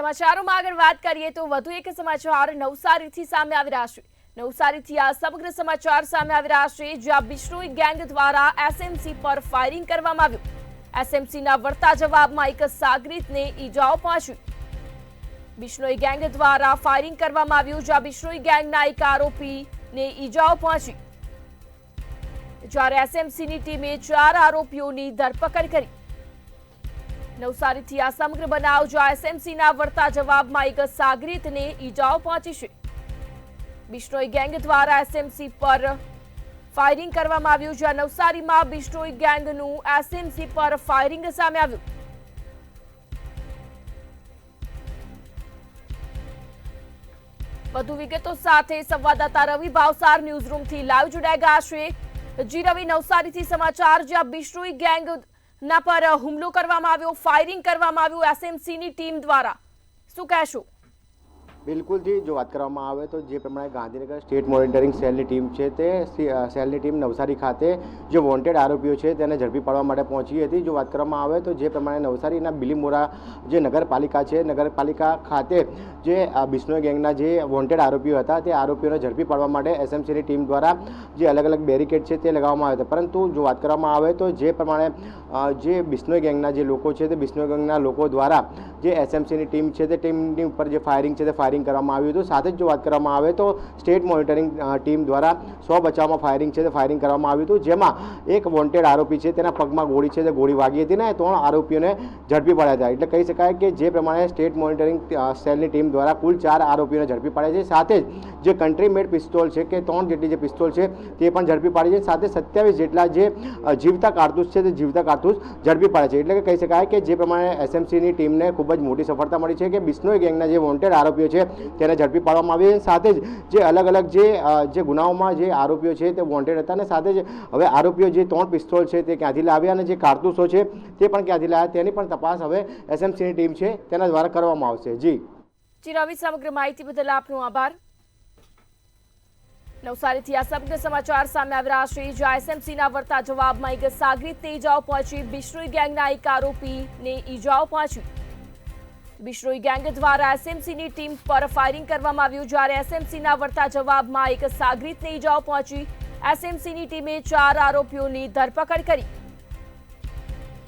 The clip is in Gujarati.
સમાચારોમાં આગળ વાત કરીએ તો વધુ એક સમાચાર નવસારીથી સામે આવી રહ્યા છે। નવસારીથી આ સમગ્ર સમાચાર સામે આવી રહ્યા છે, જ્યાં બિશ્નોઈ ગેંગ દ્વારા એસએમસી પર ફાયરિંગ કરવામાં આવ્યું। એસએમસીના વળતા જવાબમાં એક સાગરીતને ઈજાઓ પહોંચી। બિશ્નોઈ ગેંગ દ્વારા ફાયરિંગ કરવામાં આવ્યું, જ્યાં બિશ્નોઈ ગેંગના એક આરોપીને ઈજાઓ પહોંચી, જ્યારે એસએમસીની ટીમે 4 આરોપીઓની ધરપકડ કરી। નવસારીથી આ સમગ્ર બનાવ જ્યાં એસએમસીના વળતા જવાબમાં એક સાગરીતને ઈજાઓ પહોંચી છે। બિશ્નોઈ ગેંગ દ્વારા એસએમસી પર ફાયરિંગ કરવામાં આવ્યું, જ્યાં નવસારીમાં બિશ્નોઈ ગેંગનું એસએમસી પર ફાયરિંગ સામે આવ્યું। વધુ વિગતો સાથે સંવાદદાતા રવિ ભાવસાર ન્યૂઝ રૂમથી લાઈવ જોડાઈ ગયા છે। જી રવિ, નવસારીથી સમાચાર, જ્યાં બિશ્નોઈ ગેંગ ના પર હુમલો કરવામાં આવ્યો, ફાયરિંગ કરવામાં આવ્યું એસએમસીની ટીમ દ્વારા, શું કહેશો? બિલકુલ જી, જો વાત કરવામાં આવે તો જે પ્રમાણે ગાંધીનગર સ્ટેટ મોનિટરિંગ સેલની ટીમ છે તે સેલની ટીમ નવસારી ખાતે જે વોન્ટેડ આરોપીઓ છે તેને ઝડપી પાડવા માટે પહોંચી હતી। જો વાત કરવામાં આવે તો જે પ્રમાણે નવસારીના બિલીમોરા જે નગરપાલિકા છે, નગરપાલિકા ખાતે જે બિશ્નોઈ ગેંગના જે વોન્ટેડ આરોપીઓ હતા તે આરોપીઓને ઝડપી પાડવા માટે એસએમસીની ટીમ દ્વારા જે અલગ અલગ બેરિકેડ છે તે લગાવવામાં આવ્યા હતા। પરંતુ જો વાત કરવામાં આવે તો જે પ્રમાણે જે બિશ્નોઈ ગેંગના જે લોકો છે તે બિશ્નોઈ ગેંગના લોકો દ્વારા જે એસએમસીની ટીમ છે તે ટીમની ઉપર જે ફાયરિંગ છે તે ફાયરિંગ કરવામાં આવ્યું હતું। સાથે જ જો વાત કરવામાં આવે તો સ્ટેટ મોનિટરિંગ ટીમ દ્વારા 100 બચાવમાં ફાયરિંગ છે તે ફાયરિંગ કરવામાં આવ્યું હતું, જેમાં એક વોન્ટેડ આરોપી છે તેના પગમાં ગોળી છે તે ગોળી વાગી હતી ને 3 આરોપીઓને ઝડપી પાડ્યા હતા। એટલે કહી શકાય કે જે પ્રમાણે સ્ટેટ મોનિટરિંગ સેલની ટીમ દ્વારા કુલ 4 આરોપીઓને ઝડપી પાડ્યા છે। સાથે જ જે કન્ટ્રી મેડ પિસ્તોલ છે કે 3 જેટલી જે પિસ્તોલ છે તે પણ ઝડપી પાડી છે। સાથે 27 જેટલા જે જીવતા કારતૂસ છે તે જીવતા કારતૂસ ઝડપી પાડ્યા છે। એટલે કે કહી શકાય કે જે પ્રમાણે એસએમસીની ટીમને ખૂબ જ મોટી સફળતા મળી છે કે બિશ્નોઈ ગેંગના જે વોન્ટેડ આરોપીઓ છે તેને ઝડપી પાડવામાં આવી છે। સાથે જ જે અલગ અલગ જે ગુનાઓમાં જે આરોપીઓ છે તે વોન્ટેડ હતા, અને સાથે જ હવે આરોપીઓ જે 3 પિસ્તોલ છે તે ક્યાંથી લાવ્યા અને જે કારતૂસો છે તે પણ ક્યાંથી લાવ્યા તેની પણ તપાસ હવે એસએમસીની ટીમ છે તેના દ્વારા કરવામાં આવશે। જી રવિ, સમગ્ર માહિતી બદલ આપનો આભાર। નવસારીથી આ સમગ્ર સમાચાર સામે આવી રહ્યા છે, જ્યાં એસએમસીના વળતા જવાબમાં એક સાગરીતને ઈજાઓ પહોંચી, બિશ્નોઈ ગેંગના એક આરોપીને ઈજાઓ પહોંચી। બિશ્નોઈ ગેંગ દ્વારા એસએમસીની ટીમ પર ફાયરિંગ કરવામાં આવ્યું, જ્યારે એસએમસીના વળતા જવાબમાં એક સાગરીતને ઈજાઓ પહોંચી। એસએમસીની ટીમે 4 આરોપીઓની ધરપકડ કરી।